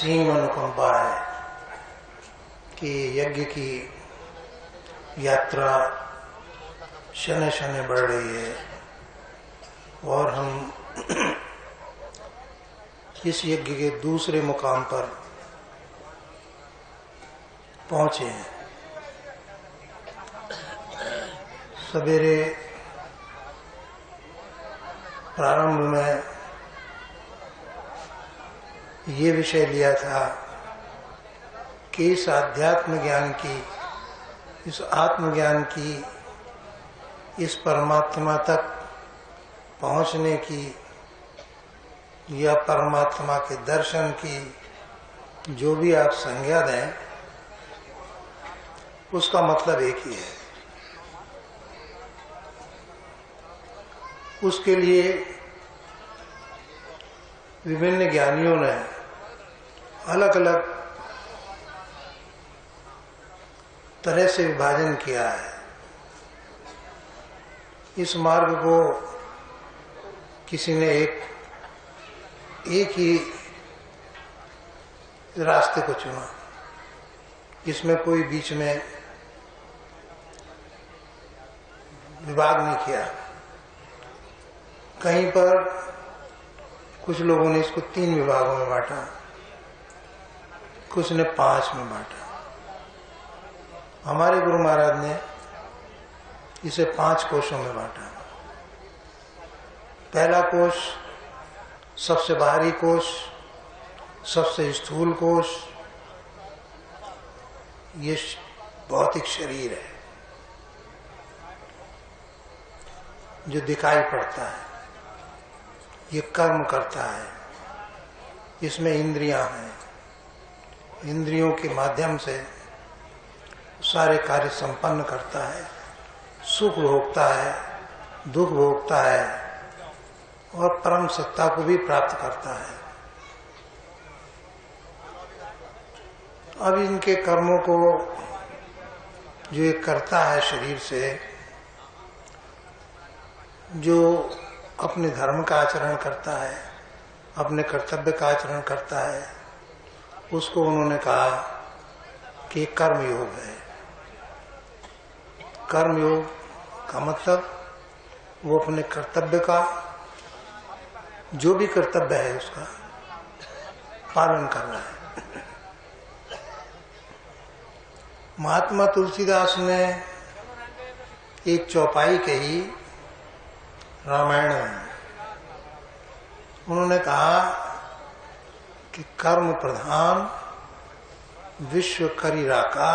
असीम अनुकंपा है कि यज्ञ की यात्रा शने शने बढ़ रही है और हम इस यज्ञ के दूसरे मुकाम पर पहुंचे हैं। सवेरे प्रारंभ में ये विषय लिया था कि इस आध्यात्म ज्ञान की, इस आत्मज्ञान की, इस परमात्मा तक पहुंचने की या परमात्मा के दर्शन की जो भी आप संज्ञा दें, उसका मतलब एक ही है। उसके लिए विभिन्न ज्ञानियों ने अलग अलग तरह से विभाजन किया है। इस मार्ग को किसी ने एक ही रास्ते को चुना, इसमें कोई बीच में विभाग नहीं किया। कहीं पर कुछ लोगों ने इसको 3 विभागों में बांटा, कुछ ने 5 में बांटा। हमारे गुरु महाराज ने इसे 5 कोशों में बांटा। पहला कोश सबसे बाहरी कोश, सबसे स्थूल कोश, ये भौतिक शरीर है जो दिखाई पड़ता है, ये कर्म करता है, इसमें इंद्रियां हैं, इंद्रियों के माध्यम से सारे कार्य संपन्न करता है, सुख भोगता है, दुख भोगता है और परम सत्ता को भी प्राप्त करता है। अब इनके कर्मों को जो ये करता है शरीर से, जो अपने धर्म का आचरण करता है, अपने कर्तव्य का आचरण करता है, उसको उन्होंने कहा कि कर्म योग है। कर्म योग का मतलब वो अपने कर्तव्य का, जो भी कर्तव्य है उसका पालन कर रहा है। महात्मा तुलसीदास ने एक चौपाई कही रामायण में। उन्होंने कहा कि कर्म प्रधान विश्व करी राका,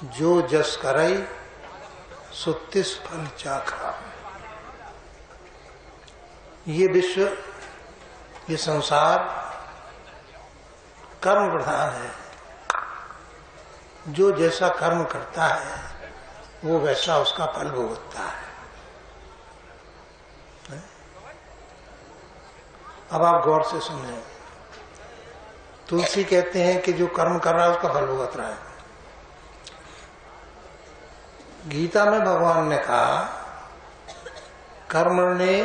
जो जस करई सो तिस फल चाखा। ये विश्व, ये संसार कर्म प्रधान है। जो जैसा कर्म करता है वो वैसा उसका फल भुगतता है। अब आप गौर से सुने। तुलसी कहते हैं कि जो कर्म कर रहा है उसका फल भुगत रहा है। गीता में भगवान ने कहा कर्मणे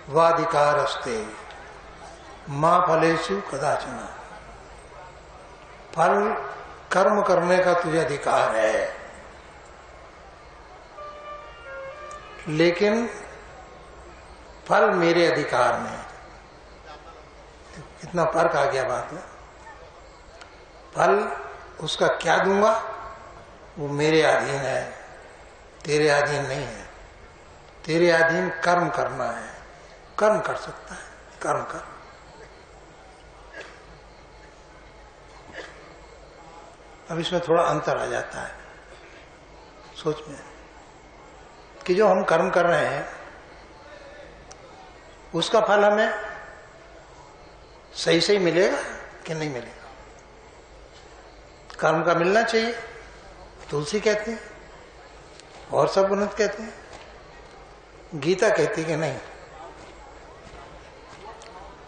वाधिकारस्ते मां फलेषु कदाचन। फल कर्म करने का तुझे अधिकार है, लेकिन फल मेरे अधिकार में। कितना फर्क आ गया बात में। फल उसका क्या दूंगा वो मेरे अधीन है, तेरे अधीन नहीं है। तेरे अधीन कर्म करना है, कर्म कर सकता है, कर्म कर। अब इसमें थोड़ा अंतर आ जाता है सोच में कि जो हम कर्म कर रहे हैं उसका फल हमें सही सही मिलेगा कि नहीं मिलेगा। कर्म का मिलना चाहिए, तुलसी कहते हैं और सब उन्नत कहते हैं। गीता कहती है कि नहीं।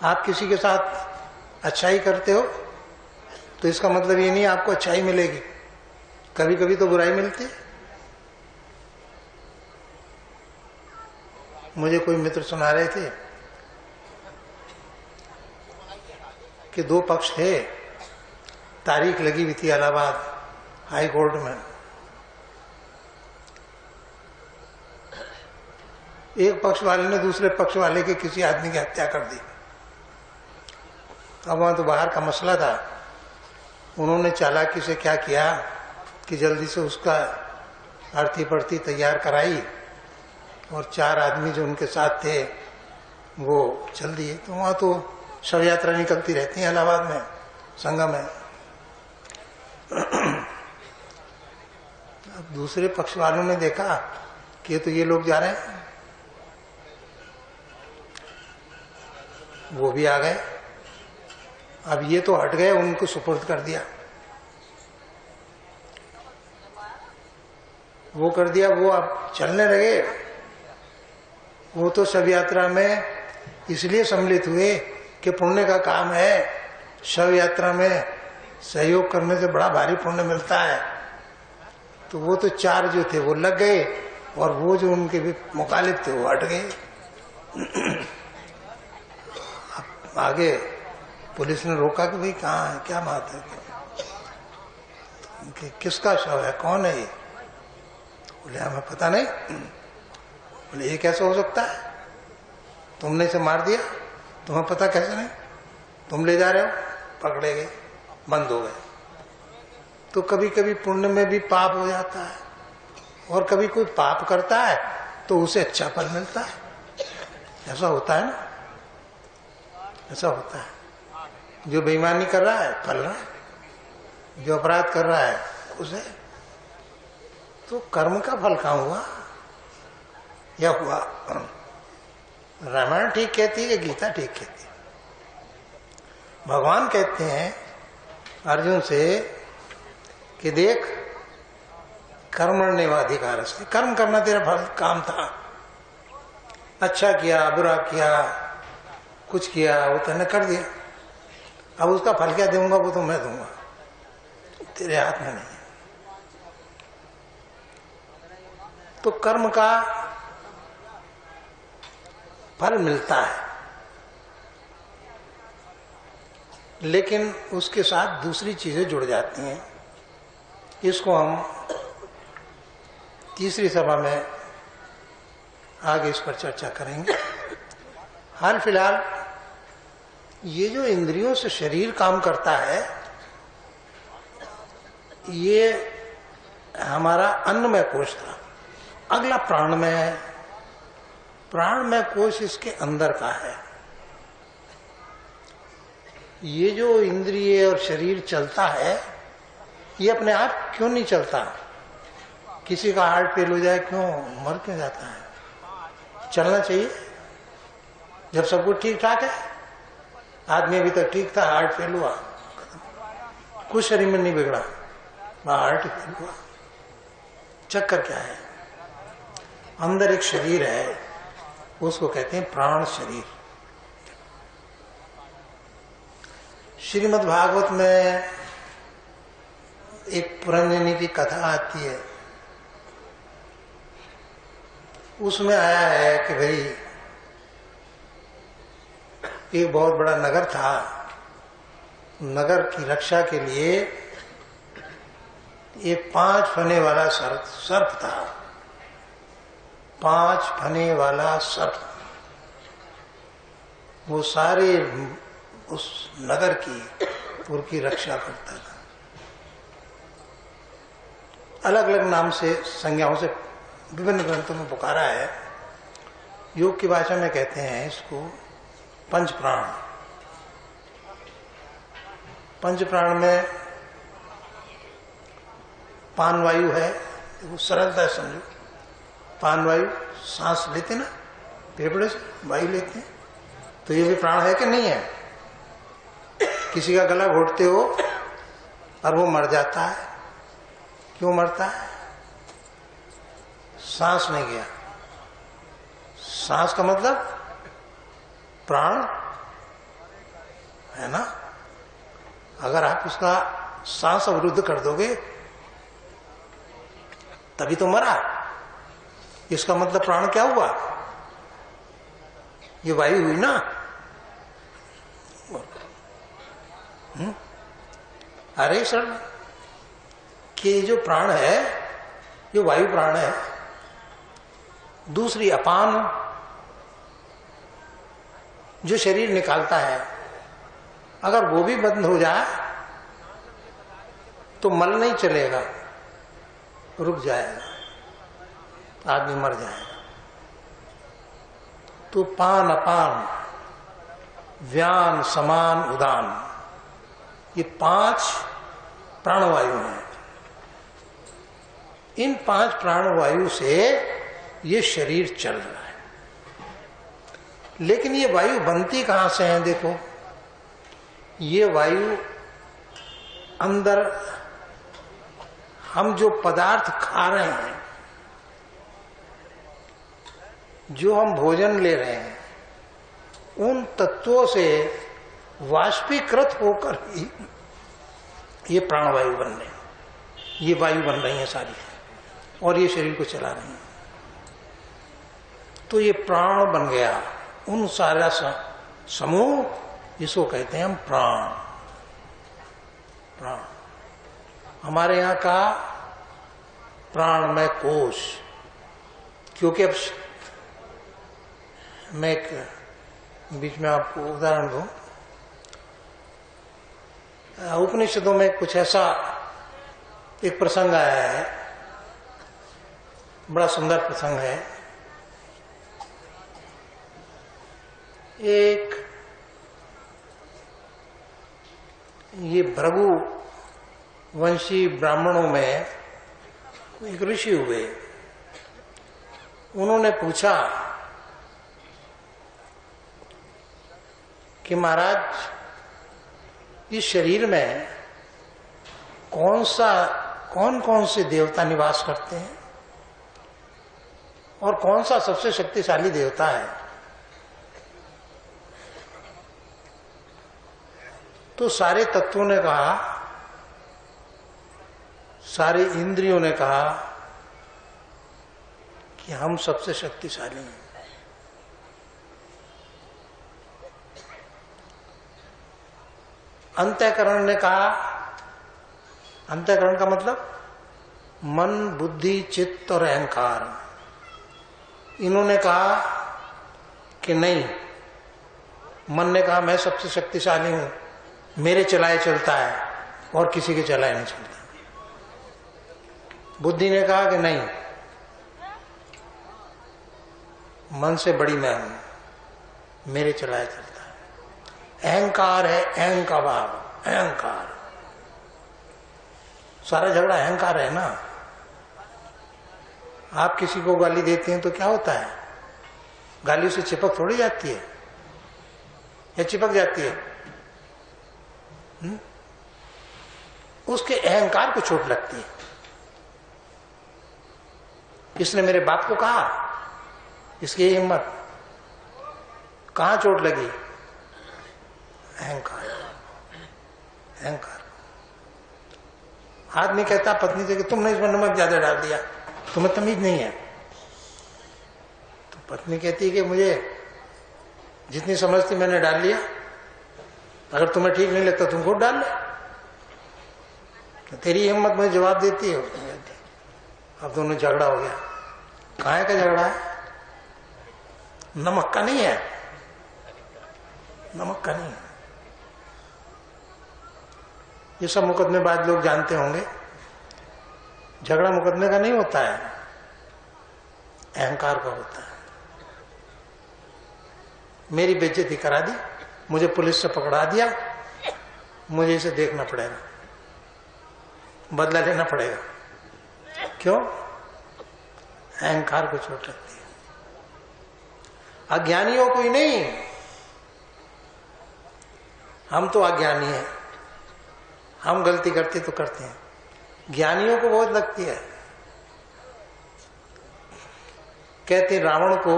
आप किसी के साथ अच्छाई करते हो तो इसका मतलब ये नहीं आपको अच्छाई मिलेगी, कभी कभी तो बुराई मिलती है। मुझे कोई मित्र सुना रहे थे कि दो पक्ष थे, तारीख लगी हुई थी इलाहाबाद हाई कोर्ट में। एक पक्ष वाले ने दूसरे पक्ष वाले के किसी आदमी की हत्या कर दी। अब वहां तो बाहर का मसला था। उन्होंने चालाकी से क्या किया कि जल्दी से उसका अर्थी पर्थी तैयार कराई और 4 आदमी जो उनके साथ थे वो चल दिए। तो वहां तो शव यात्रा निकलती रहती है इलाहाबाद में, संगम है। अब दूसरे पक्ष वालों ने देखा कि तो ये लोग जा रहे हैं, वो भी आ गए। अब ये तो हट गए, उनको सुपुर्द कर दिया। वो कर दिया, वो अब चलने लगे। वो तो शव यात्रा में इसलिए सम्मिलित हुए कि पुण्य का काम है, शव यात्रा में सहयोग करने से बड़ा भारी पुण्य मिलता है। तो वो तो 4 जो थे वो लग गए और वो जो उनके भी मुखालिफ थे वो हट गए। आगे पुलिस ने रोका कि भाई कहाँ है, क्या बात है, कि किसका शव है, कौन है ये? बोले हमें पता नहीं। बोले ये कैसे हो सकता है, तुमने इसे मार दिया, तुम्हें पता कैसे नहीं, तुम ले जा रहे हो? पकड़े गए, बंद हो गए। तो कभी कभी पुण्य में भी पाप हो जाता है और कभी कोई पाप करता है तो उसे अच्छा फल मिलता है। ऐसा होता है ना, ऐसा होता है। जो बेईमानी कर रहा है फल रहा है, जो अपराध कर रहा है उसे। तो कर्म का फल कहाँ हुआ या हुआ? रामायण ठीक कहती है, गीता ठीक कहती है। भगवान कहते हैं अर्जुन से कि देख, कर्मण्येवाधिकार अस्ति, कर्म करना तेरा फल काम था। अच्छा किया, बुरा किया, कुछ किया, वो तूने कर दिया। अब उसका फल क्या दूंगा, वो तो मैं दूंगा, तेरे हाथ में नहीं है। तो कर्म का फल मिलता है, लेकिन उसके साथ दूसरी चीजें जुड़ जाती हैं। इसको हम तीसरी सभा में आगे इस पर चर्चा करेंगे। हाल फिलहाल ये जो इंद्रियों से शरीर काम करता है, ये हमारा अन्नमय कोश था। अगला प्राणमय है। प्राणमय कोश इसके अंदर का है। ये जो इंद्रिय और शरीर चलता है, ये अपने आप क्यों नहीं चलता? किसी का हार्ट फेल हो जाए क्यों, मर क्यों जाता है? चलना चाहिए जब सब कुछ ठीक ठाक है। आदमी अभी तक ठीक था, हार्ट फेल हुआ, कुछ शरीर में नहीं बिगड़ा, हार्ट फेल हुआ। चक्कर क्या है? अंदर एक शरीर है, उसको कहते हैं प्राण शरीर। श्रीमद् भागवत में एक पुरंजनी की कथा आती है। उसमें आया है कि भाई एक बहुत बड़ा नगर था। नगर की रक्षा के लिए ये 5 फने वाला सर्प था। 5 फने वाला सर्प, वो सारे उस नगर की पुर की रक्षा करता था। अलग अलग नाम से, संज्ञाओं से विभिन्न ग्रंथों में पुकारा है। योग की भाषा में कहते हैं इसको पंच प्राण। पंच प्राण में पान वायु है, वो सरलता समझो। पान वायु सांस लेते ना, फेफड़े से वायु लेते हैं, तो ये भी प्राण है कि नहीं है? किसी का गला घोटते हो और वो मर जाता है, क्यों मरता है? सांस नहीं गया। सांस का मतलब प्राण है ना। अगर आप उसका सांस अवरुद्ध कर दोगे तभी तो मरा। इसका मतलब प्राण क्या हुआ? ये वायु हुई ना। अरे सर, कि जो प्राण है, जो वायु प्राण है, दूसरी अपान जो शरीर निकालता है, अगर वो भी बंद हो जाए तो मल नहीं चलेगा, रुक जाएगा, आदमी मर जाएगा। तो पान अपान व्यान समान उदान, ये 5 प्राणवायु हैं। इन 5 प्राणवायु से ये शरीर चल रहा है। लेकिन ये वायु बनती कहां से है? देखो, ये वायु अंदर हम जो पदार्थ खा रहे हैं, जो हम भोजन ले रहे हैं, उन तत्वों से वाष्पीकृत होकर ही ये प्राणवायु बन रहे हैं, ये वायु बन रही है सारी, और ये शरीर को चला रही है। तो ये प्राण बन गया, उन सारा समूह, जिसको कहते हैं हम प्राण। प्राण हमारे यहाँ का प्राणमय कोश, क्योंकि अब मैं एक बीच में आपको उदाहरण दूं, उपनिषदों में कुछ ऐसा एक प्रसंग आया है, बड़ा सुंदर प्रसंग है। एक ये भृगु वंशी ब्राह्मणों में एक ऋषि हुए। उन्होंने पूछा कि महाराज, इस शरीर में कौन कौन से देवता निवास करते हैं और कौन सा सबसे शक्तिशाली देवता है? तो सारे तत्वों ने कहा, सारे इंद्रियों ने कहा कि हम सबसे शक्तिशाली हैं। अंतःकरण ने कहा, अंतःकरण का मतलब मन, बुद्धि, चित्त और अहंकार, इन्होंने कहा कि नहीं। मन ने कहा मैं सबसे शक्तिशाली हूं, मेरे चलाए चलता है और किसी के चलाए नहीं चलता। बुद्धि ने कहा कि नहीं, मन से बड़ी मैं हूं, मेरे चलाए चलता है। अहंकार है, अहंकार भाव, अहंकार, सारा झगड़ा अहंकार है ना। आप किसी को गाली देते हैं तो क्या होता है? गाली से चिपक थोड़ी जाती है, या चिपक जाती है? उसके अहंकार को चोट लगती है। इसने मेरे बाप को कहा, इसकी हिम्मत, कहां चोट लगी? अहंकार, अहंकार। आदमी कहता पत्नी से कि तुमने इसमें नमक ज्यादा डाल दिया, तुम्हें तमीज नहीं है। तो पत्नी कहती है कि मुझे जितनी समझ थी मैंने डाल लिया, अगर तुम्हें ठीक नहीं लगता तुम खुद डाल ले। तो तेरी हिम्मत मुझे जवाब देती है। अब दोनों झगड़ा हो गया। काहे का झगड़ा है? नमक का नहीं है, नमक का नहीं है। ये सब मुकदमेबाज लोग जानते होंगे, झगड़ा मुकदमे का नहीं होता है, अहंकार का होता है। मेरी बेइज्जती करा दी, मुझे पुलिस से पकड़ा दिया, मुझे इसे देखना पड़ेगा, बदला लेना पड़ेगा। क्यों? अहंकार को चोट लगती है। अज्ञानियों को ही नहीं, हम तो अज्ञानी हैं, हम गलती करते तो करते हैं, ज्ञानियों को बहुत लगती है। कहते रावण को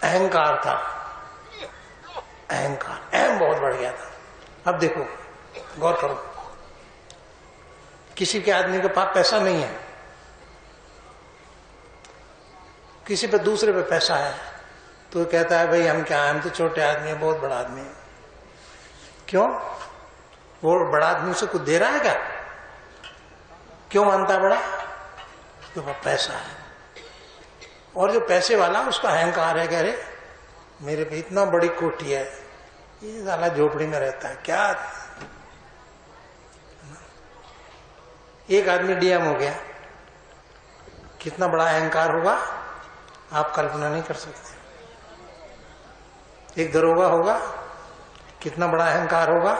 अहंकार था, अहंकार, अहम बहुत बढ़ गया था। अब देखो, गौर करो, किसी के आदमी के पास पैसा नहीं है, किसी पे दूसरे पे पैसा है, तो कहता है भाई हम क्या, हम तो छोटे आदमी है, बहुत बड़ा आदमी है। क्यों? वो बड़ा आदमी से कुछ दे रहा है क्या? क्यों मानता है बड़ा? तो वो पैसा है। और जो पैसे वाला उसका अहंकार है, कह रहे मेरे पे इतना बड़ी कोठी है, ये साला झोपड़ी में रहता है क्या। एक आदमी डीएम हो गया, कितना बड़ा अहंकार होगा आप कल्पना नहीं कर सकते। एक दरोगा होगा, कितना बड़ा अहंकार होगा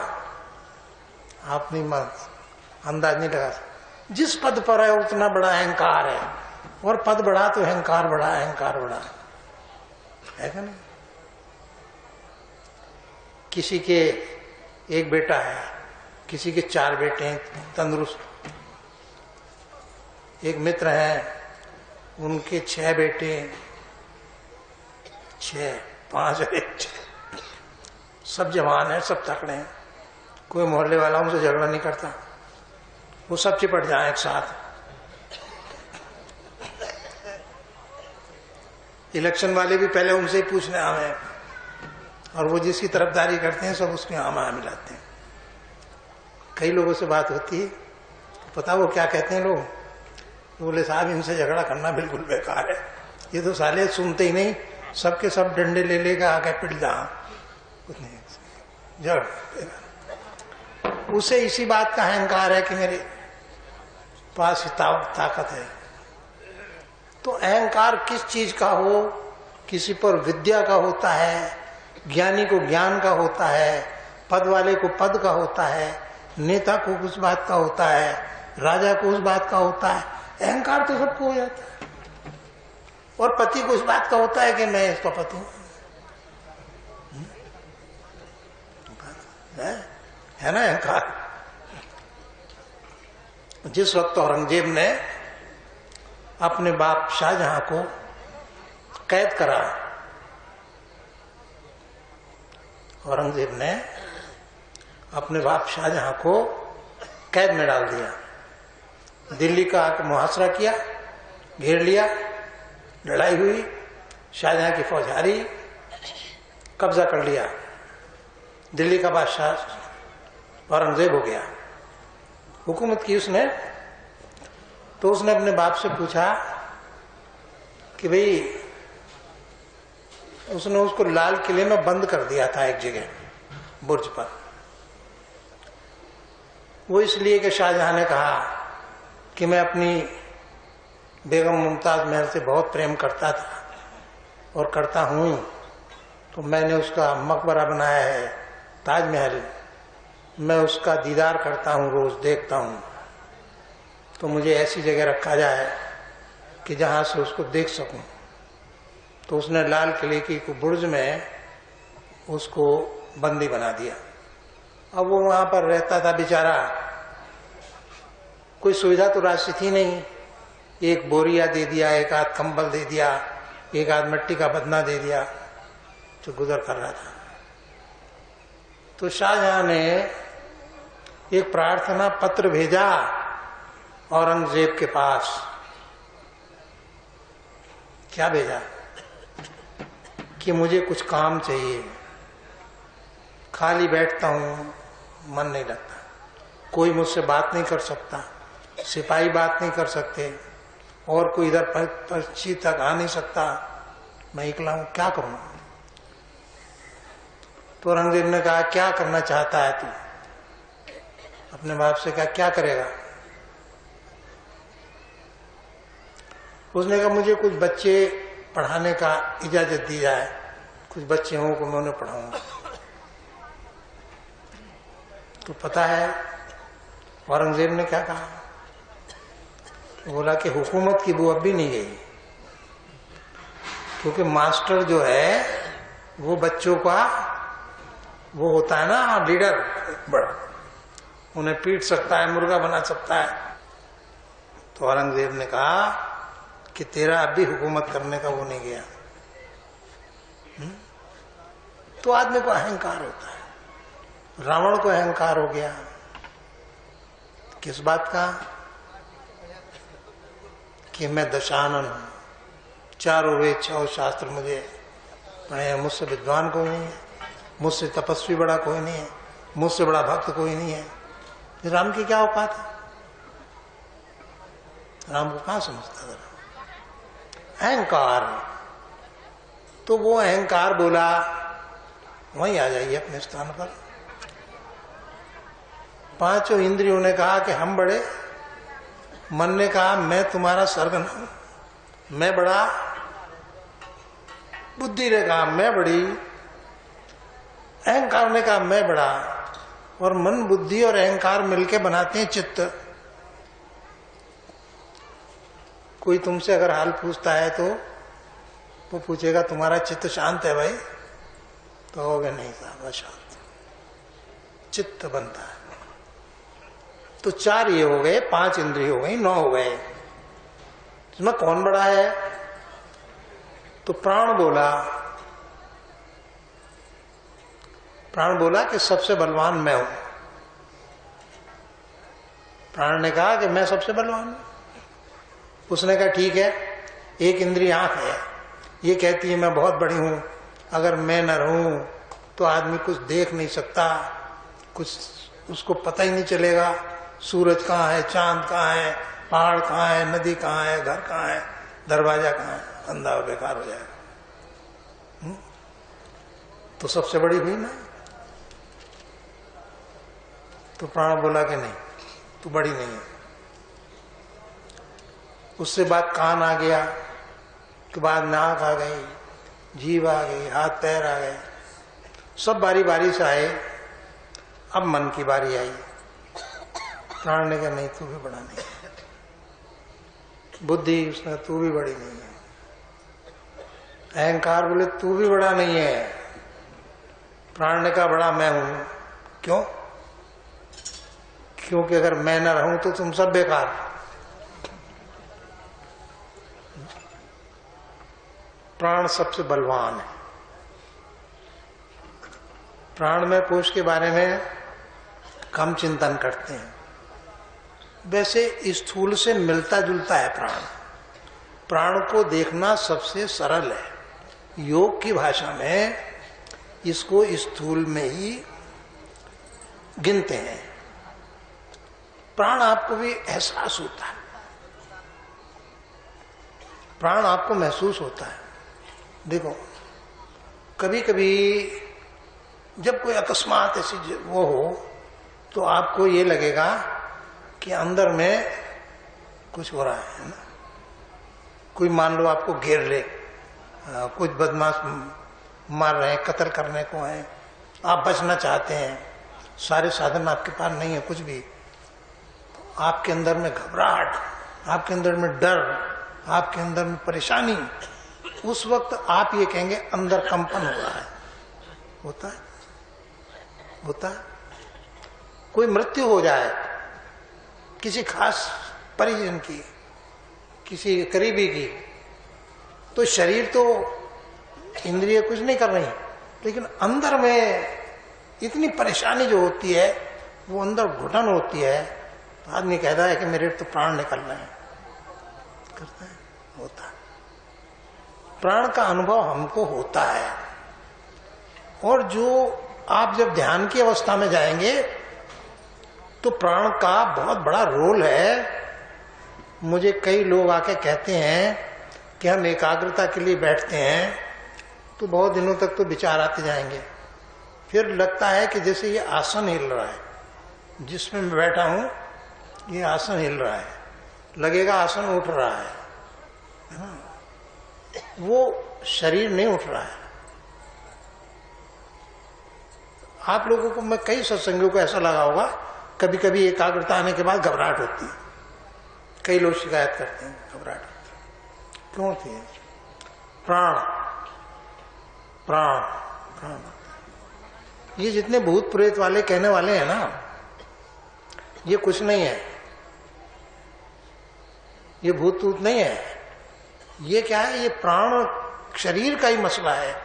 आप नहीं अंदाज नहीं लगा सकते। जिस पद पर है उतना बड़ा अहंकार है, और पद बढ़ा तो अहंकार बढ़ा, अहंकार बढ़ा, है क्या नहीं? किसी के एक बेटा है, किसी के 4 बेटे हैं तंदुरुस्त। एक मित्र हैं, उनके 6 बेटे, 6, 5 और 1, 6, सब जवान है, सब तकड़े हैं। कोई मोहल्ले वाला उनसे झगड़ा नहीं करता, वो सब चिपट जाए एक साथ। इलेक्शन वाले भी पहले उनसे ही पूछने आवे, और वो जिसकी तरफदारी करते हैं सब उसके आमा मिलाते हैं। कई लोगों से बात होती है, पता वो क्या कहते हैं लोग? बोले साहब इनसे झगड़ा करना बिल्कुल बेकार है, ये तो साले सुनते ही नहीं, सबके सब डंडे ले लेगा आके पिट जा, कुछ नहीं जड़। उसे इसी बात का अहंकार है कि मेरे पास ताकत है। तो अहंकार किस चीज का हो? किसी पर विद्या का होता है, ज्ञानी को ज्ञान का होता है, पद वाले को पद का होता है, नेता को उस बात का होता है, राजा को उस बात का होता है। अहंकार तो सबको हो जाता है। और पति को उस बात का होता है कि मैं इसका पति हूं, है ना अहंकार। जिस वक्त औरंगजेब ने अपने बाप शाहजहां को कैद करा, औरंगजेब ने अपने बाप शाहजहां को कैद में डाल दिया, दिल्ली का आकर मुहासरा किया, घेर लिया, लड़ाई हुई, शाहजहां की फौज हारी, कब्जा कर लिया, दिल्ली का बादशाह औरंगजेब हो गया। हुकूमत की उसने, तो उसने अपने बाप से पूछा कि भाई, उसने उसको लाल किले में बंद कर दिया था एक जगह बुर्ज पर, वो इसलिए कि शाहजहां ने कहा कि मैं अपनी बेगम मुमताज महल से बहुत प्रेम करता था और करता हूं, तो मैंने उसका मकबरा बनाया है ताजमहल, मैं उसका दीदार करता हूं, रोज देखता हूं, तो मुझे ऐसी जगह रखा जाए कि जहां से उसको देख सकूं। तो उसने लाल किले की बुर्ज में उसको बंदी बना दिया। अब वो वहां पर रहता था बेचारा, कोई सुविधा तो राशि थी नहीं, एक बोरिया दे दिया, एक आध कंबल दे दिया, एक आध मिट्टी का बदना दे दिया, जो गुजर कर रहा था। तो शाहजहां ने एक प्रार्थना पत्र भेजा औरंगजेब के पास। क्या भेजा? कि मुझे कुछ काम चाहिए, खाली बैठता हूं, मन नहीं लगता, कोई मुझसे बात नहीं कर सकता, सिपाही बात नहीं कर सकते, और कोई इधर पक्षी तक आ नहीं सकता, मैं इकला हूं, क्या करूं? तो औरंगजेब ने कहा क्या करना चाहता है तू? अपने बाप से कहा क्या करेगा? उसने कहा मुझे कुछ बच्चे पढ़ाने का इजाजत दी जाए, कुछ बच्चे हों को मैं उन्हें पढ़ाऊंगा। तो पता है औरंगजेब ने क्या कहा? बोला कि हुकूमत की बू अब भी नहीं गई, क्योंकि मास्टर जो है वो बच्चों का वो होता है ना लीडर बड़ा, उन्हें पीट सकता है, मुर्गा बना सकता है। तो औरंगजेब ने कहा कि तेरा अब भी हुकूमत करने का वो नहीं गया। तो आदमी को अहंकार होता है। रावण को अहंकार हो गया, किस बात का? कि मैं दशानन हूं, चारों वेद 6 शास्त्र मुझे मुझसे विद्वान कोई नहीं है, मुझसे तपस्वी बड़ा कोई नहीं है, मुझसे बड़ा भक्त कोई नहीं है। राम की क्या औकात है? राम को कहां समझता था? अहंकार। तो वो अहंकार बोला, वहीं आ जाइए अपने स्थान पर। पांचों इंद्रियों ने कहा कि हम बड़े, मन ने कहा मैं तुम्हारा सर्वन हूं, मैं बड़ा, बुद्धि ने कहा मैं बड़ी, अहंकार ने कहा मैं बड़ा, और मन, बुद्धि और अहंकार मिलके बनाते हैं चित्त। कोई तुमसे अगर हाल पूछता है तो वो पूछेगा तुम्हारा चित्त शांत है भाई? तो होगे नहीं साहब अशांत। चित्त बनता है। तो 4 ये हो गए, 5 इंद्रिय हो गई, 9 हो गए। इसमें कौन बड़ा है? तो प्राण बोला, प्राण बोला कि सबसे बलवान मैं हूं। प्राण ने कहा कि मैं सबसे बलवान हूं। उसने कहा ठीक है, एक इंद्रिय आंख है, ये कहती है मैं बहुत बड़ी हूं, अगर मैं न रहूं तो आदमी कुछ देख नहीं सकता, कुछ उसको पता ही नहीं चलेगा, सूरज कहाँ है, चांद कहाँ है, पहाड़ कहाँ है, नदी कहाँ है, घर कहाँ है, दरवाजा कहाँ है, अंधा और बेकार हो जाएगा। तो सबसे बड़ी हुई ना। तो प्राण बोला कि नहीं, तू बड़ी नहीं है। उससे बाद कान आ गया, तो बाद नाक आ गई, जीभ आ गई, हाथ पैर आ गए, सब बारी बारी से आए। अब मन की बारी आई। प्राण ने कहा नहीं, तू भी बड़ा नहीं है। बुद्धि, उसने तू भी बड़ी नहीं है। अहंकार बोले तू भी बड़ा नहीं है। प्राण ने कहा बड़ा मैं हूं। क्यों? क्योंकि अगर मैं न रहूं तो तुम सब बेकार। प्राण सबसे बलवान है। प्राण में कोश के बारे में कम चिंतन करते हैं। वैसे स्थूल से मिलता जुलता है प्राण। प्राण को देखना सबसे सरल है। योग की भाषा में इसको स्थूल में ही गिनते हैं। प्राण आपको भी एहसास होता है, प्राण आपको महसूस होता है। देखो कभी कभी जब कोई अकस्मात ऐसी वो हो तो आपको ये लगेगा कि अंदर में कुछ हो रहा है ना। कोई मान लो आपको घेर ले, कुछ बदमाश मार रहे हैं, कत्ल करने को हैं, आप बचना चाहते हैं, सारे साधन आपके पास नहीं है कुछ भी, आपके अंदर में घबराहट, आपके अंदर में डर, आपके अंदर में परेशानी, उस वक्त आप ये कहेंगे अंदर कंपन हो रहा है। होता है, होता है। कोई मृत्यु हो जाए किसी खास परिजन की, किसी करीबी की, तो शरीर तो इंद्रिय कुछ नहीं कर रही, लेकिन अंदर में इतनी परेशानी जो होती है, वो अंदर घुटन होती है, तो आदमी कहता है कि मेरे तो प्राण निकल रहे हैं। करता है, होता है। प्राण का अनुभव हमको होता है। और जो आप जब ध्यान की अवस्था में जाएंगे तो प्राण का बहुत बड़ा रोल है। मुझे कई लोग आके कहते हैं कि हम एकाग्रता के लिए बैठते हैं तो बहुत दिनों तक तो विचार आते जाएंगे, फिर लगता है कि जैसे ये आसन हिल रहा है, जिसमें मैं बैठा हूं ये आसन हिल रहा है, लगेगा आसन उठ रहा है, वो शरीर नहीं उठ रहा है। आप लोगों को मैं कई सत्संगों को ऐसा लगा होगा, कभी कभी एकाग्रता आने के बाद घबराहट होती है। कई लोग शिकायत करते हैं घबराहट क्यों होती है? प्राण प्राण प्राण, ये जितने भूत प्रेत वाले कहने वाले हैं ना, ये कुछ नहीं है, ये भूत तूत नहीं है। ये क्या है? ये प्राण शरीर का ही मसला है।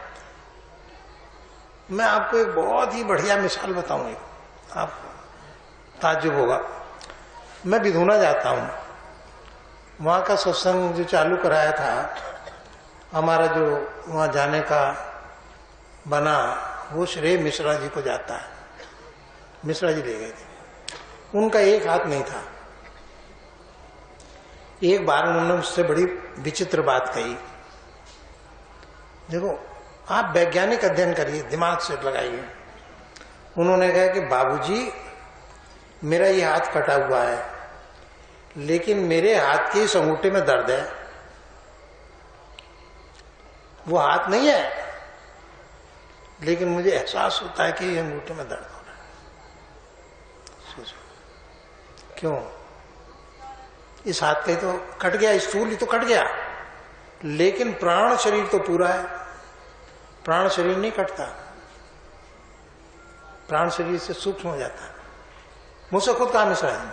मैं आपको एक बहुत ही बढ़िया मिसाल बताऊं, आपको ताज्जुब होगा। मैं बिधुना जाता हूं, वहां का सत्संग जो चालू कराया था, हमारा जो वहां जाने का बना वो श्रेय मिश्रा जी को जाता है। मिश्रा जी ले गए थे, उनका एक हाथ नहीं था। एक बार उन्होंने मुझसे बड़ी विचित्र बात कही, देखो आप वैज्ञानिक अध्ययन करिए, दिमाग से लगाइए। उन्होंने कहा कि बाबूजी मेरा ये हाथ कटा हुआ है, लेकिन मेरे हाथ के इस अंगूठे में दर्द है। वो हाथ नहीं है, लेकिन मुझे एहसास होता है कि ये अंगूठे में दर्द हो रहा है। सोचो क्यों? इस हाथ का ही तो कट गया, स्थूल ही तो कट गया, लेकिन प्राण शरीर तो पूरा है। प्राण शरीर नहीं कटता, प्राण शरीर से सूक्ष्म हो जाता है। मुझसे खुद कहा मिश्रा जी ने,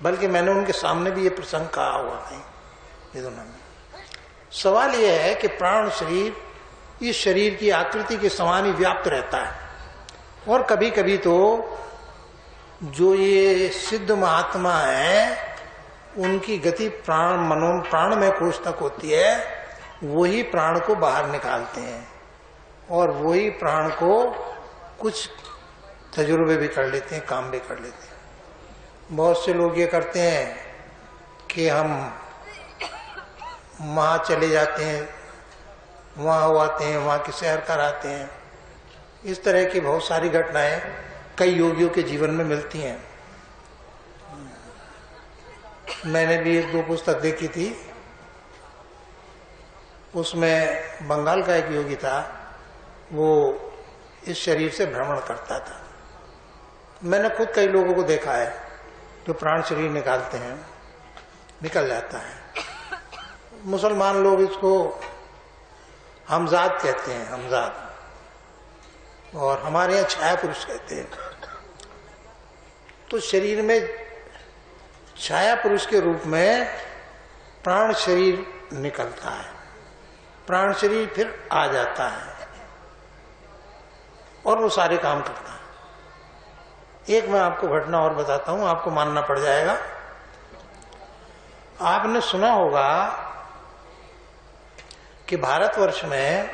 बल्कि मैंने उनके सामने भी ये प्रसंग कहा हुआ नहीं ये दोनों में। सवाल यह है कि प्राण शरीर इस शरीर की आकृति के समान ही व्याप्त रहता है, और कभी कभी तो जो ये सिद्ध महात्मा है उनकी गति प्राण में कोष तक होती है, वही प्राण को बाहर निकालते हैं और वही प्राण को कुछ तजुर्बे भी कर लेते हैं, काम भी कर लेते हैं। बहुत से लोग ये करते हैं कि हम वहाँ चले जाते हैं, वहाँ हो आते हैं, वहाँ की सैर कराते हैं। इस तरह की बहुत सारी घटनाएं कई योगियों के जीवन में मिलती हैं। मैंने भी एक दो पुस्तक देखी थी, उसमें बंगाल का एक योगी था, वो इस शरीर से भ्रमण करता था। मैंने खुद कई लोगों को देखा है जो प्राण शरीर निकालते हैं, निकल जाता है। मुसलमान लोग इसको हमजाद कहते हैं, हमजाद, और हमारे यहाँ छाया पुरुष कहते हैं। तो शरीर में छाया पुरुष के रूप में प्राण शरीर निकलता है, प्राण शरीर फिर आ जाता है और वो सारे काम करता है। एक मैं आपको घटना और बताता हूं, आपको मानना पड़ जाएगा। आपने सुना होगा कि भारतवर्ष में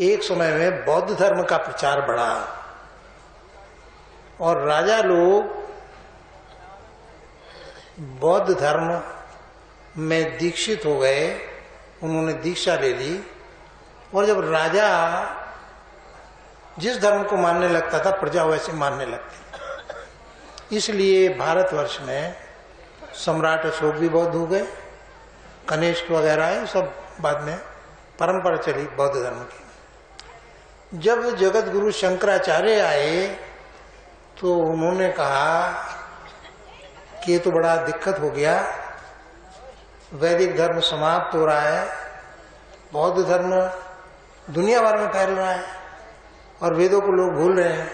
एक समय में बौद्ध धर्म का प्रचार बढ़ा और राजा लोग बौद्ध धर्म में दीक्षित हो गए, उन्होंने दीक्षा ले ली। और जब राजा जिस धर्म को मानने लगता था, प्रजा वैसे मानने लगती। इसलिए भारतवर्ष में सम्राट अशोक भी बौद्ध हो गए, कनिष्क वगैरह है, सब बाद में परंपरा चली बौद्ध धर्म की। जब जगत गुरु शंकराचार्य आए तो उन्होंने कहा कि ये तो बड़ा दिक्कत हो गया, वैदिक धर्म समाप्त हो रहा है, बौद्ध धर्म दुनिया भर में फैल रहा है और वेदों को लोग भूल रहे हैं।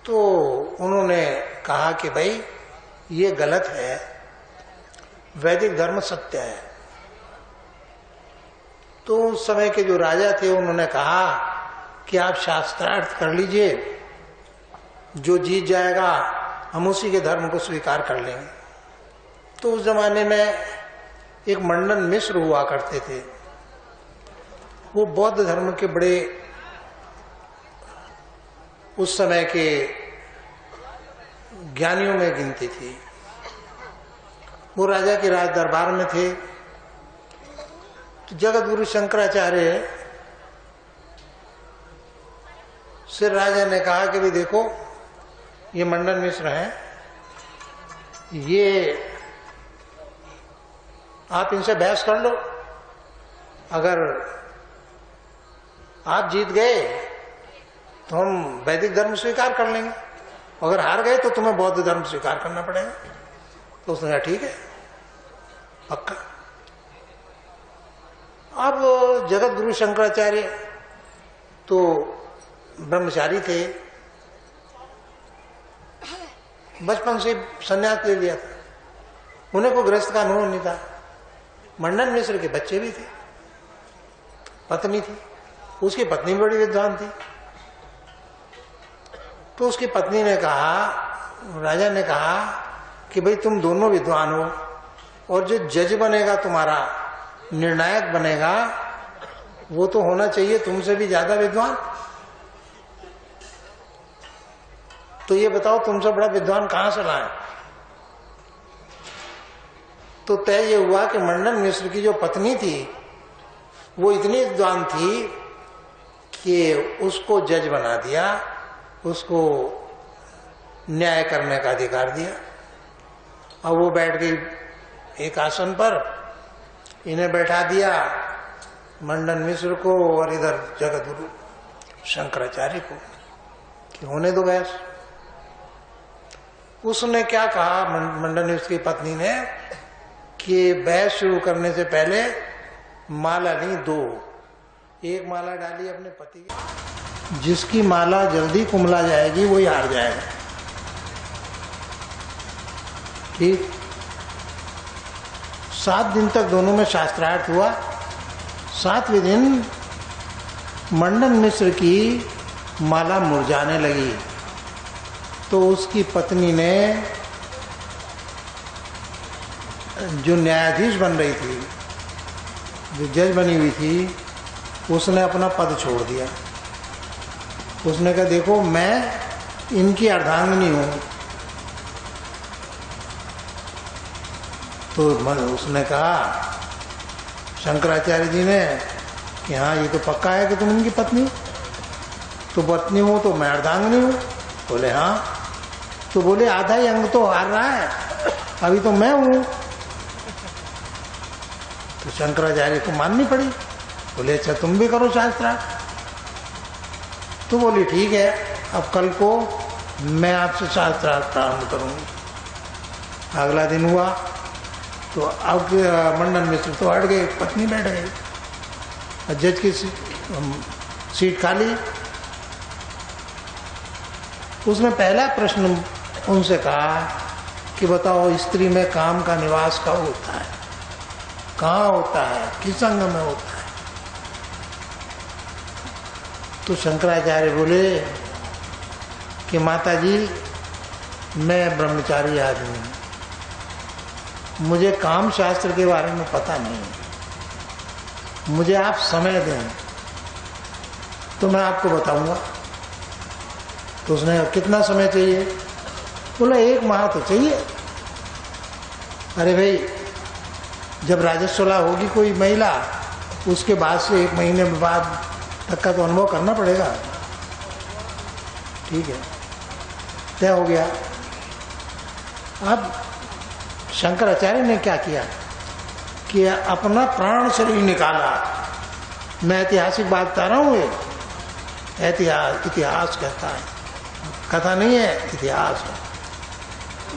तो उन्होंने कहा कि भाई ये गलत है, वैदिक धर्म सत्य है। तो उस समय के जो राजा थे उन्होंने कहा कि आप शास्त्रार्थ कर लीजिए, जो जीत जाएगा हम उसी के धर्म को स्वीकार कर लेंगे। तो उस जमाने में एक मंडन मिश्र हुआ करते थे, वो बौद्ध धर्म के बड़े उस समय के ज्ञानियों में गिनती थी। वो राजा के राज दरबार में थे। तो जगत गुरु शंकराचार्य से राजा ने कहा कि भाई देखो, ये मंडन मिश्र हैं, ये आप इनसे बहस कर लो, अगर आप जीत गए तो हम वैदिक धर्म स्वीकार कर लेंगे, अगर हार गए तो तुम्हें बौद्ध धर्म स्वीकार करना पड़ेगा। तो उसने कहा ठीक है, पक्का। अब जगत गुरु शंकराचार्य तो ब्रह्मचारी थे, बचपन से संन्यास ले लिया था, उन्हें कोई गृहस्थ का अनुभव नहीं था। मंडन मिश्र के बच्चे भी थे, पत्नी थी, उसकी पत्नी बड़ी विद्वान थी। तो उसकी पत्नी ने कहा, राजा ने कहा कि भाई तुम दोनों विद्वान हो और जो जज बनेगा तुम्हारा निर्णायक बनेगा वो तो होना चाहिए तुमसे भी ज्यादा विद्वान। तो ये बताओ तुमसे बड़ा विद्वान कहां से लाए? तो तय ये हुआ कि मंडन मिश्र की जो पत्नी थी वो इतनी विद्वान थी कि उसको जज बना दिया, उसको न्याय करने का अधिकार दिया। अब वो बैठ गई एक आसन पर, इन्हें बैठा दिया मंडन मिश्र को और इधर जगत गुरु शंकराचार्य को कि होने दो बहस। उसने क्या कहा मंडन मिश्र की पत्नी ने कि बहस शुरू करने से पहले माला नहीं दो, एक माला डाली अपने पति की। जिसकी माला जल्दी कुमला जाएगी वही हार जाएगा। ठीक 7 दिन तक दोनों में शास्त्रार्थ हुआ। 7वें दिन मंडन मिश्र की माला मुरझाने लगी तो उसकी पत्नी ने, जो न्यायाधीश बन रही थी, जो जज बनी हुई थी, उसने अपना पद छोड़ दिया। उसने कहा देखो मैं इनकी अर्धांगिनी हूं। तो उसने कहा शंकराचार्य जी ने कि हाँ ये तो पक्का है कि तुम इनकी पत्नी, तो पत्नी हो तो मैं अर्धांगिनी हूं। बोले हाँ। तो बोले आधा ही अंग तो हार रहा है, अभी तो मैं हूं। तो शंकराचार्य को माननी पड़ी। बोले अच्छा तुम भी करो शास्त्रार्थ। तो बोली ठीक है, अब कल को मैं आपसे शास्त्रार्थ प्रारंभ करूंगी। अगला दिन हुआ तो अब मंडन मिश्र तो हट गए, पत्नी बैठ गई, जज की सीट खाली। उसने पहला प्रश्न उनसे कहा कि बताओ स्त्री में काम का निवास कब होता है, कहाँ होता है, किस अंग में होता है? तो शंकराचार्य बोले कि माता जी मैं ब्रह्मचारी आदमी हूं, मुझे काम शास्त्र के बारे में पता नहीं, मुझे आप समय दें तो मैं आपको बताऊंगा। तो उसने कितना समय चाहिए? बोला 1 माह तो चाहिए। अरे भाई जब राजस्वला होगी कोई महिला उसके बाद से 1 महीने बाद तक का तो अनुभव करना पड़ेगा। ठीक है, तय हो गया। अब शंकराचार्य ने क्या किया कि अपना प्राण शरीर निकाला। मैं ऐतिहासिक बात बता रहा हूं, ये इतिहास कहता है, कथा नहीं है, इतिहास है।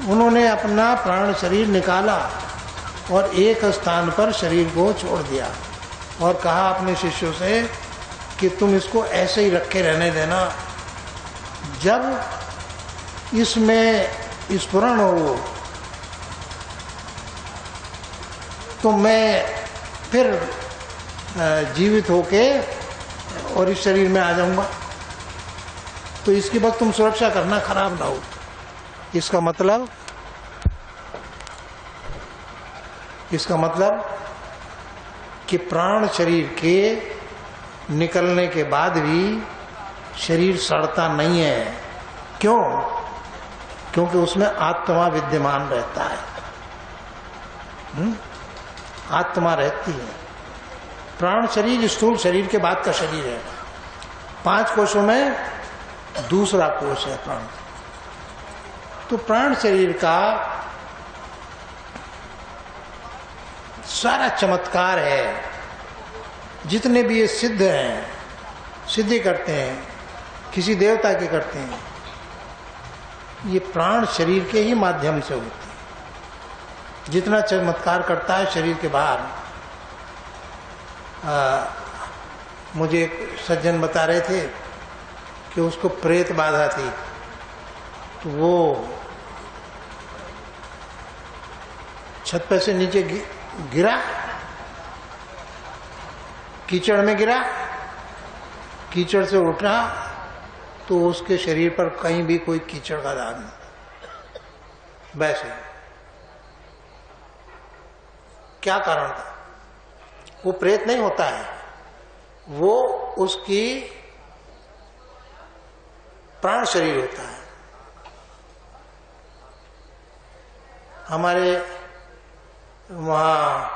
उन्होंने अपना प्राण शरीर निकाला और एक स्थान पर शरीर को छोड़ दिया और कहा अपने शिष्यों से कि तुम इसको ऐसे ही रखे रहने देना, जब इसमें स्फुरण हो तो मैं फिर जीवित होके और इस शरीर में आ जाऊंगा। तो इसकी बस तुम सुरक्षा करना, खराब ना हो। इसका मतलब कि प्राण शरीर के निकलने के बाद भी शरीर सड़ता नहीं है। क्यों? क्योंकि उसमें आत्मा विद्यमान रहता है। आत्मा रहती है। प्राण शरीर स्थूल शरीर के बाद का शरीर है। 5 कोशों में दूसरा कोश है प्राण। तो प्राण शरीर का सारा चमत्कार है। जितने भी ये सिद्ध हैं, सिद्धि करते हैं, किसी देवता की करते हैं, ये प्राण शरीर के ही माध्यम से होती है। जितना चमत्कार करता है शरीर के बाहर। मुझे एक सज्जन बता रहे थे कि उसको प्रेत बाधा थी, तो वो छत पे से नीचे गिरा, कीचड़ में गिरा, कीचड़ से उठा तो उसके शरीर पर कहीं भी कोई कीचड़ का दाग नहीं। वैसे क्या कारण था? वो प्रेत नहीं होता है, वो उसकी प्राण शरीर होता है। हमारे वहाँ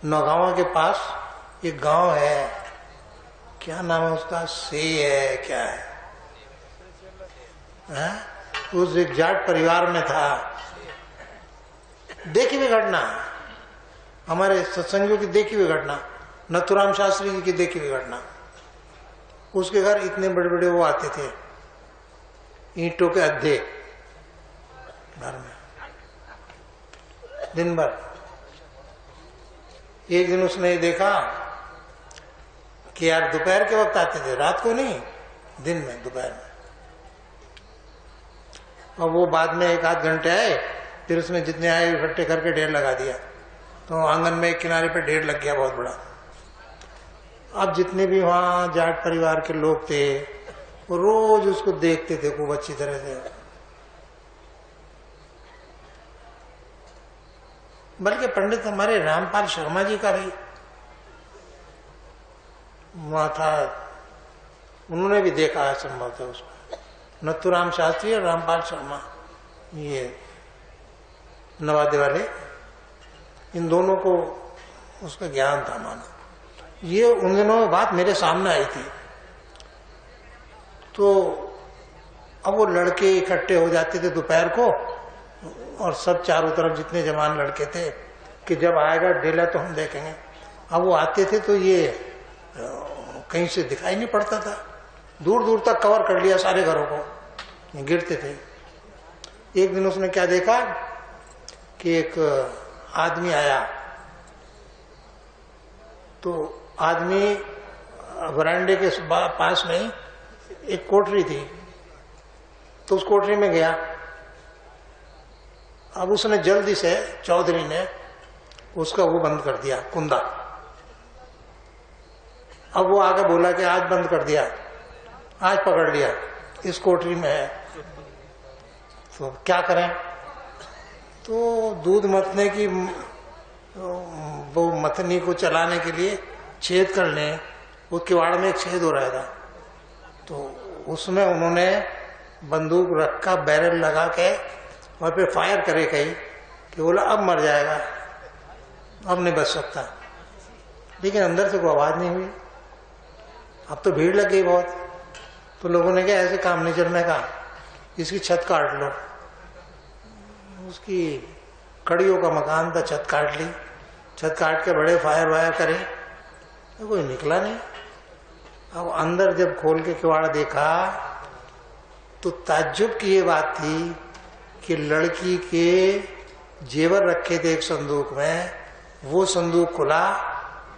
नौगांव के पास एक गांव है, क्या नाम है उसका, से है क्या है? उस एक जाट परिवार में था। देखी हुई घटना, हमारे सत्संगियों की देखी हुई घटना, नथुराम शास्त्री जी की देखी हुई घटना। उसके घर इतने बड़े बड़े वो आते थे, ईंटों के अद्धे घर में, दिन भर। एक दिन उसने देखा कि यार दोपहर के वक्त आते थे, रात को नहीं, दिन में, दोपहर में। और वो बाद में 1-8 घंटे आए, फिर उसने जितने आए इकट्ठे करके ढेर लगा दिया। तो आंगन में एक किनारे पे ढेर लग गया बहुत बड़ा। अब जितने भी वहां जाट परिवार के लोग थे वो रोज उसको देखते थे खूब अच्छी तरह से। बल्कि पंडित हमारे रामपाल शर्मा जी का भी वहां था, उन्होंने भी देखा है संभवतः उसको। नथुराम शास्त्री और रामपाल शर्मा, ये नवादे वाले, इन दोनों को उसका ज्ञान था माना। ये उन दिनों बात मेरे सामने आई थी। तो अब वो लड़के इकट्ठे हो जाते थे दोपहर को, और सब चारों तरफ जितने जवान लड़के थे कि जब आएगा ढेला तो हम देखेंगे। अब वो आते थे तो ये कहीं से दिखाई नहीं पड़ता था, दूर दूर तक कवर कर लिया सारे घरों को, गिरते थे। एक दिन उसने क्या देखा कि एक आदमी आया, तो आदमी वरांडे के पास में एक कोठरी थी, तो उस कोठरी में गया। अब उसने जल्दी से, चौधरी ने उसका वो बंद कर दिया, कुंदा। अब वो आगे बोला कि आज बंद कर दिया, आज पकड़ लिया, इस कोठरी में है, तो क्या करें? तो दूध मतने की वो मथनी को चलाने के लिए छेद कर लें, वो किवाड़ में एक छेद हो रहा था, तो उसमें उन्होंने बंदूक रखा, बैरल लगा के वहां पे फायर करे कहीं कि बोला अब मर जाएगा, अब नहीं बच सकता। लेकिन अंदर से कोई आवाज नहीं हुई। अब तो भीड़ लग गई बहुत, तो लोगों ने क्या ऐसे काम नहीं चलने का, इसकी छत काट लो। उसकी कड़ियों का मकान था, छत काट ली, छत काट के बड़े फायर वायर करे, तो कोई निकला नहीं। अब अंदर जब खोल के किवाड़ देखा तो ताज्जुब की ये बात थी कि लड़की के जेवर रखे थे एक संदूक में, वो संदूक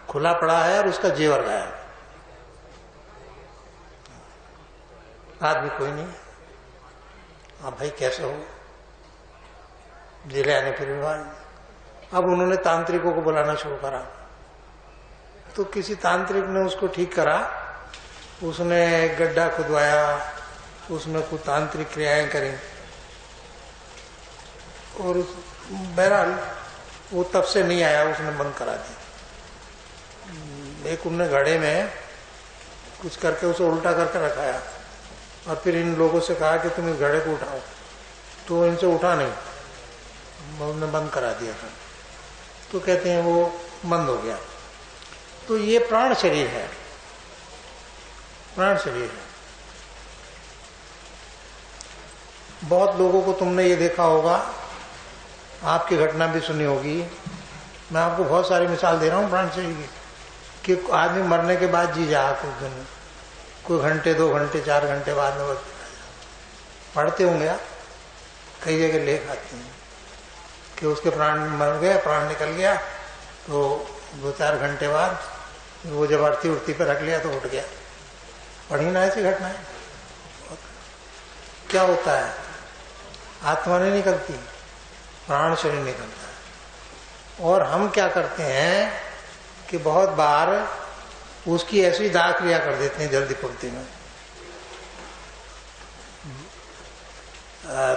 खुला पड़ा है और उसका जेवर गायब। आदमी कोई नहीं। अब भाई कैसे हो, जिले आने फिर अब उन्होंने तांत्रिकों को बुलाना शुरू करा। तो किसी तांत्रिक ने उसको ठीक करा, उसने गड्ढा खुदवाया, उसमें कुछ तांत्रिक क्रियाएं करी, और बहरहाल वो तब से नहीं आया, उसने बंद करा दी। एक उनने घड़े में कुछ करके उसे उल्टा करके रखाया, और फिर इन लोगों से कहा कि तुम इस घड़े को उठाओ, तो इनसे उठा नहीं, उन्होंने बंद करा दिया था। तो कहते हैं वो बंद हो गया। तो ये प्राण शरीर है, प्राण शरीर है। बहुत लोगों को तुमने ये देखा होगा, आपकी घटना भी सुनी होगी, मैं आपको बहुत सारी मिसाल दे रहा हूँ प्राण शरीर की, कि आदमी मरने के बाद जी जा कुछ दिन, कोई घंटे 2 घंटे 4 घंटे बाद में पढ़ते होंगे आप, कई जगह लेख आते हैं कि उसके प्राण मर गए, प्राण निकल गया, तो 2-4 घंटे बाद वो जब अर्थी उर्थी पर रख लिया तो उठ गया। पढ़ी ना ऐसी घटनाएं। क्या होता है, आत्मा नहीं निकलती, प्राण शरीर निकलता है। और हम क्या करते हैं कि बहुत बार उसकी ऐसी दाह क्रिया कर देते हैं जल्दी पूर्ति में,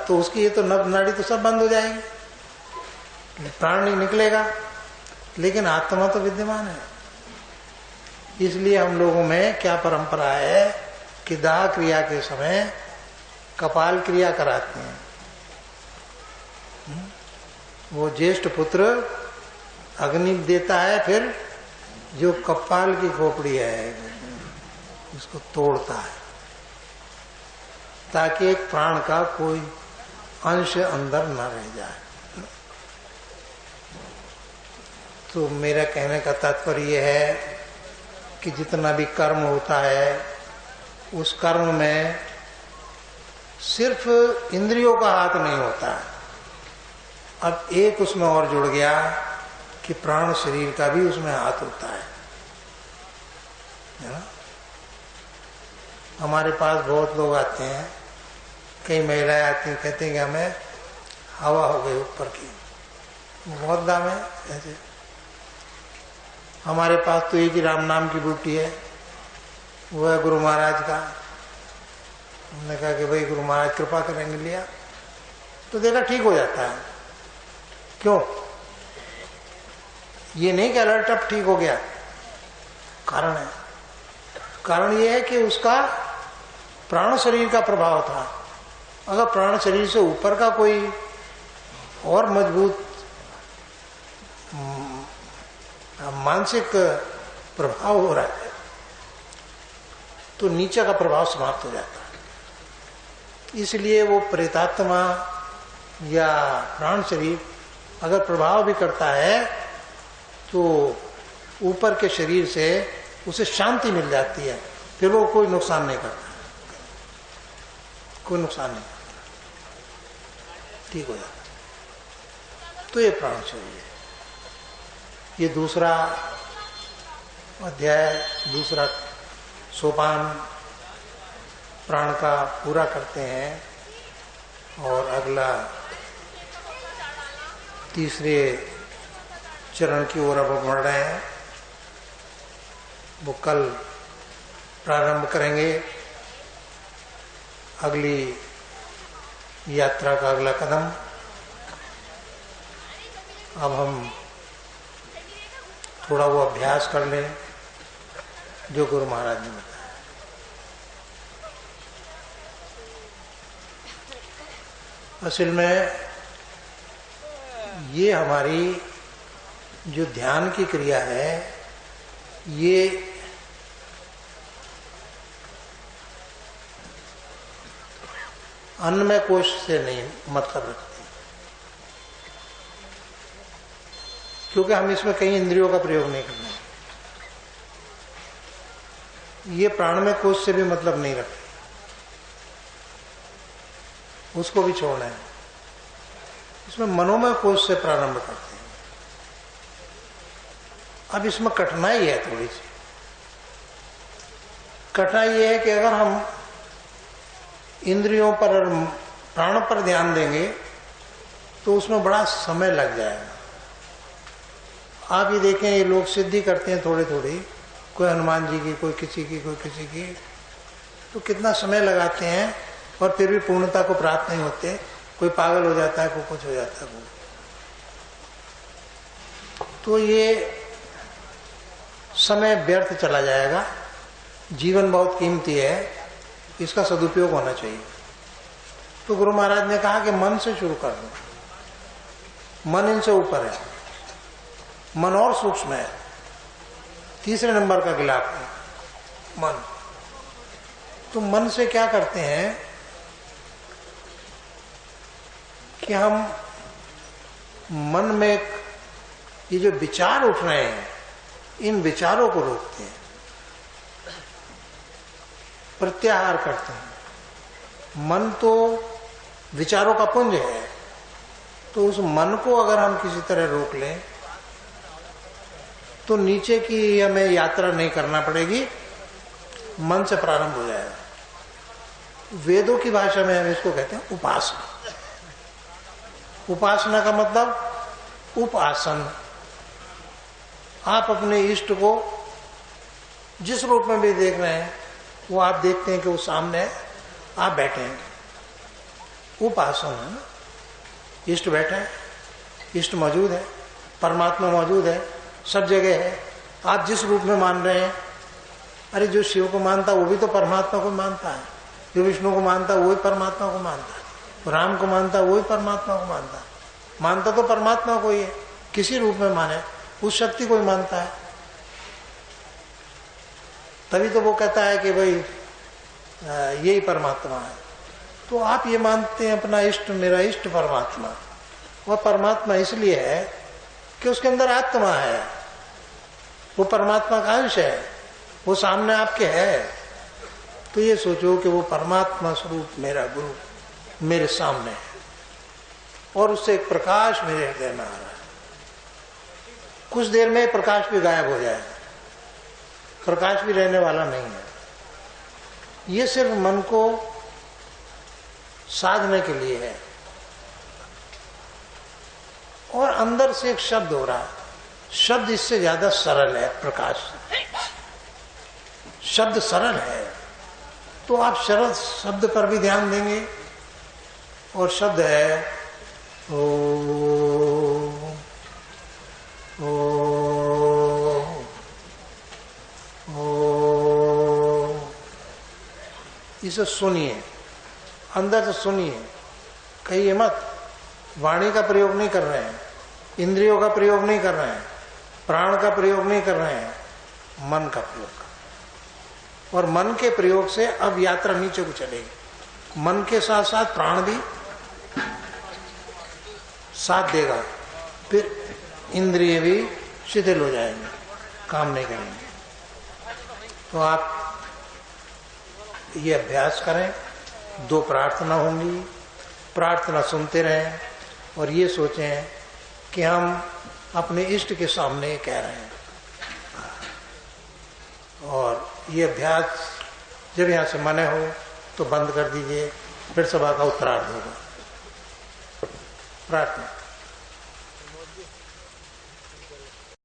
तो उसकी ये तो नब नाड़ी तो सब बंद हो जाएगी, प्राण नहीं निकलेगा। लेकिन आत्मा तो विद्यमान है। इसलिए हम लोगों में क्या परंपरा है कि दाह क्रिया के समय कपाल क्रिया कराते हैं। वो ज्येष्ठ पुत्र अग्नि देता है, फिर जो कपाल की खोपड़ी है उसको तोड़ता है, ताकि एक प्राण का कोई अंश अंदर न रह जाए। तो मेरा कहने का तात्पर्य है कि जितना भी कर्म होता है उस कर्म में सिर्फ इंद्रियों का हाथ नहीं होता है। अब एक उसमें और जुड़ गया कि प्राण शरीर का भी उसमें हाथ होता है ना? हमारे पास बहुत लोग आते हैं, कई महिलाएं आती हैं, कहते हैं कि हमें हवा हो गई ऊपर की, बहुत दाम है ऐसे। हमारे पास तो एक ही राम नाम की बूटी है, वो है गुरु महाराज का। उन्होंने कहा कि भाई गुरु महाराज कृपा करेंगे, लिया तो देखा ठीक हो जाता है। क्यों? ये नहीं कि अलर्ट अप ठीक हो गया, कारण है। कारण ये है कि उसका प्राण शरीर का प्रभाव था। अगर प्राण शरीर से ऊपर का कोई और मजबूत मानसिक प्रभाव हो रहा है तो नीचे का प्रभाव समाप्त हो जाता है। इसलिए वो प्रेतात्मा या प्राण शरीर अगर प्रभाव भी करता है तो ऊपर के शरीर से उसे शांति मिल जाती है, फिर वो कोई नुकसान नहीं करता, कोई नुकसान नहीं करता, ठीक हो जाता। तो ये प्राण शरीर है। ये दूसरा अध्याय, दूसरा सोपान प्राण का पूरा करते हैं और अगला तीसरे चरण की ओर अब बढ़ रहे हैं। वो कल प्रारंभ करेंगे अगली यात्रा का अगला कदम। अब हम थोड़ा वो अभ्यास कर लें जो गुरु महाराज ने बताया। असल में ये हमारी जो ध्यान की क्रिया है ये अन्नमय कोश से नहीं मतलब रखती, क्योंकि हम इसमें कई इंद्रियों का प्रयोग नहीं कर रहे। ये प्राणमय कोश से भी मतलब नहीं रखती, उसको भी छोड़ना है। इसमें मनोमय कोश से प्रारंभ करते हैं। अब इसमें कठिनाई है थोड़ी सी। कठिनाई ये है कि अगर हम इंद्रियों पर और प्राण पर ध्यान देंगे तो उसमें बड़ा समय लग जाएगा। आप ये देखें, ये लोग सिद्धि करते हैं थोड़ी थोड़ी, कोई हनुमान जी की, कोई किसी की, कोई किसी की, तो कितना समय लगाते हैं और फिर भी पूर्णता को प्राप्त नहीं होते। कोई पागल हो जाता है, कोई कुछ हो जाता है। तो ये समय व्यर्थ चला जाएगा। जीवन बहुत कीमती है, इसका सदुपयोग होना चाहिए। तो गुरु महाराज ने कहा कि मन से शुरू कर दो। मन इनसे ऊपर है, मन और सूक्ष्म है, तीसरे नंबर का गिलाफ है मन। तो मन से क्या करते हैं कि हम मन में ये जो विचार उठ रहे हैं इन विचारों को रोकते हैं, प्रत्याहार करते हैं। मन तो विचारों का पुंज है, तो उस मन को अगर हम किसी तरह रोक लें तो नीचे की हमें यात्रा नहीं करना पड़ेगी, मन से प्रारंभ हो जाएगा। वेदों की भाषा में हम इसको कहते हैं उपासना। उपासना का मतलब उपासन। आप अपने इष्ट को जिस रूप में भी देख रहे हैं वो आप देखते हैं कि वो सामने है, आप बैठे हैं, उपासन है। इष्ट बैठे हैं, इष्ट मौजूद है, परमात्मा मौजूद है, सब जगह है। आप जिस रूप में मान रहे हैं, अरे जो शिव को मानता वो भी तो परमात्मा को मानता है, जो विष्णु को मानता वो ही परमात्मा को मानता है, राम को मानता वो ही परमात्मा को मानता है। मानता तो परमात्मा को ही है, किसी रूप में माने उस शक्ति को ही मानता है। तभी तो वो कहता है कि भाई यही परमात्मा है। तो आप ये मानते हैं अपना इष्ट, मेरा इष्ट परमात्मा। वह परमात्मा इसलिए है कि उसके अंदर आत्मा है, वो परमात्मा का अंश है, वो सामने आपके है। तो ये सोचो कि वो परमात्मा स्वरूप मेरा गुरु मेरे सामने है और उससे एक प्रकाश मेरे हृदय में आ रहा है। कुछ देर में प्रकाश भी गायब हो जाएगा, प्रकाश भी रहने वाला नहीं है। ये सिर्फ मन को साधने के लिए है। और अंदर से एक शब्द हो रहा है, शब्द इससे ज्यादा सरल है। प्रकाश शब्द सरल है, तो आप सरल शब्द पर भी ध्यान देंगे। और शब्द है ओ, ओ, ओ। इसे सुनिए, अंदर से सुनिए, कहिए मत। वाणी का प्रयोग नहीं कर रहे हैं, इंद्रियों का प्रयोग नहीं कर रहे हैं, प्राण का प्रयोग नहीं कर रहे हैं, मन का प्रयोग कर। और मन के प्रयोग से अब यात्रा नीचे को चलेगी। मन के साथ साथ प्राण भी साथ देगा, फिर इंद्रिय भी शिथिल हो जाएंगे, काम नहीं करेंगे। तो आप ये अभ्यास करें। 2 प्रार्थना होंगी, प्रार्थना सुनते रहें और ये सोचें कि हम अपने इष्ट के सामने कह रहे हैं। और ये अभ्यास जब यहाँ से मने हो तो बंद कर दीजिए, फिर सभा का उत्तरार्ध होगा। प्रार्थना।